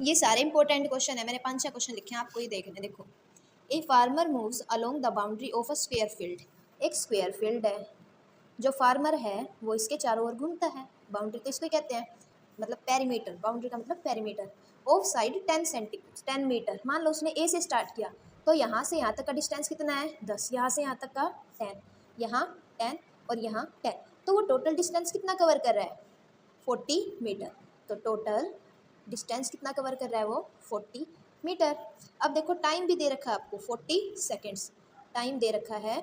ये सारे important question है, मैंने 5-6 क्वेश्चन लिखे हैं, आपको ये देखने। देखो, a farmer moves along the boundary of a square field. एक स्क्वायर फील्ड है, जो फार्मर है वो इसके चारों ओर घूमता है। बाउंड्री तो इसको कहते हैं, मतलब पेरीमीटर। बाउंड्री का मतलब पेरीमीटर। Of side 10 metre. मान लो उसने ए से स्टार्ट किया, तो यहाँ से यहाँ तक का डिस्टेंस कितना है 10, यहाँ से यहाँ तक का 10, यहाँ 10 और यहाँ 10, तो वो टोटल डिस्टेंस कितना कवर कर रहा है 40 मीटर। तो टोटल डिस्टेंस कितना कवर कर रहा है वो 40 मीटर। अब देखो टाइम भी दे रखा है आपको 40 सेकेंड्स, टाइम दे रखा है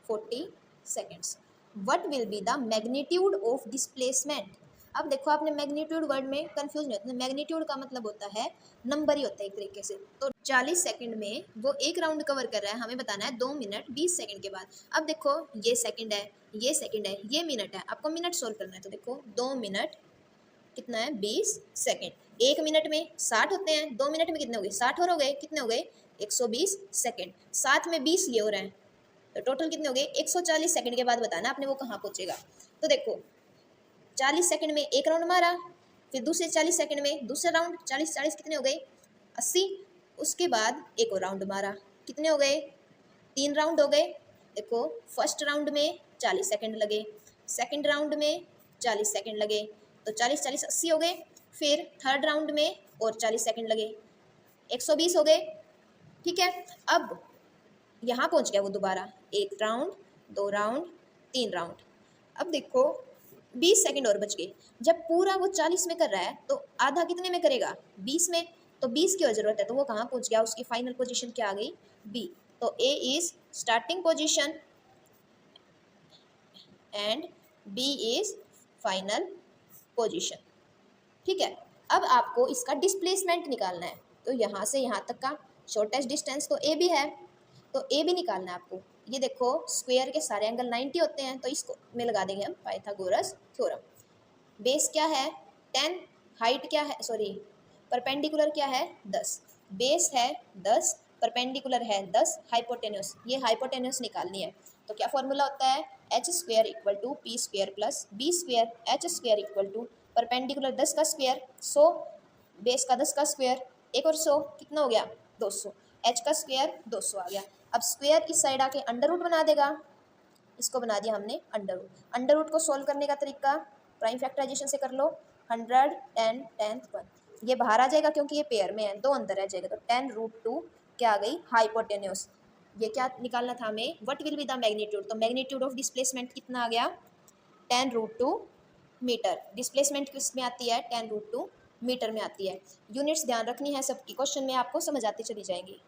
40 seconds. What will be the magnitude of displacement. अब देखो, आपने मैग्नीट्यूड वर्ड में कंफ्यूज नहीं होता। मैग्नीट्यूड का मतलब होता है नंबर ही होता है एक तरीके से। तो 40 सेकंड में वो एक राउंड कवर कर रहा है, हमें बताना है 2 मिनट 20 सेकंड के बाद। अब देखो, ये सेकंड है, ये सेकंड है, ये मिनट है, आपको मिनट सोल्व करना है। तो देखो 2 मिनट कितना है 20 सेकंड। 1 मिनट में 60 होते हैं, 2 मिनट में कितने हो गए 60 और हो गए, कितने हो गए 120 सेकंड। साथ में 20 ये हो रहे हैं, तो टोटल कितने हो गए 140 सेकंड के बाद बताना आपने वो कहाँ पहुँचेगा। तो देखो 40 सेकंड में एक राउंड मारा, फिर दूसरे 40 सेकंड में दूसरा राउंड, 40 कितने हो गए 80। उसके बाद एक और राउंड मारा, कितने हो गए 3 राउंड हो गए। देखो फर्स्ट राउंड में 40 सेकंड लगे, सेकंड राउंड में 40 सेकंड लगे, तो 40 80 हो गए। फिर थर्ड राउंड में और 40 सेकंड लगे, 120 हो गए। ठीक है, अब यहाँ पहुँच गया वो दोबारा, 1 राउंड 2 राउंड 3 राउंड। अब देखो 20 सेकंड और बच गए। जब पूरा वो 40 में कर रहा है तो आधा कितने में करेगा 20 में, तो 20 की और ज़रूरत है, तो वो कहाँ पहुँच गया, उसकी फाइनल पोजीशन क्या आ गई बी। तो A is starting position and B is final position. ठीक है, अब आपको इसका डिस्प्लेसमेंट निकालना है। तो यहाँ से यहाँ तक का शॉर्टेस्ट डिस्टेंस तो ए भी है, तो ए भी निकालना है आपको। ये देखो स्क्वायर के सारे एंगल 90 होते हैं, तो इसको में लगा देंगे हम पाइथागोरस थ्योरम। बेस क्या है 10, हाइट क्या है, सॉरी परपेंडिकुलर क्या है 10, बेस है 10, परपेंडिकुलर है 10, हाइपोटेन्यूस, ये हाइपोटेन्यूस निकालनी है। तो क्या फॉर्मूला होता है H square equal to P square plus B square. H square equal to perpendicular 10 का स्क्वायर 100, बेस का 10 का स्क्वायर, एक और 100 कितना हो गया 200, एच का स्क्वायर 200 आ गया। अब स्क्वायर इस साइड आके अंडर रूट बना देगा, इसको बना दिया हमने अंडर रूट। अंडर रूट को सोल्व करने का तरीका प्राइम फैक्टराइजेशन से कर लो, 100 10 10th 1, ये बाहर आ जाएगा क्योंकि ये पेयर में है, 2 अंदर रह जाएगा, तो 10√2 क्या आ गई हाइपोटेन्यूस। ये क्या निकालना था हमें what will be the magnitude, तो मैग्नीट्यूड ऑफ डिस्प्लेसमेंट कितना आ गया 10√2 मीटर। डिस्प्लेसमेंट किस में आती है 10√2 मीटर में आती है। यूनिट्स ध्यान रखनी है सबकी, क्वेश्चन में आपको समझ आती चली जाएंगी।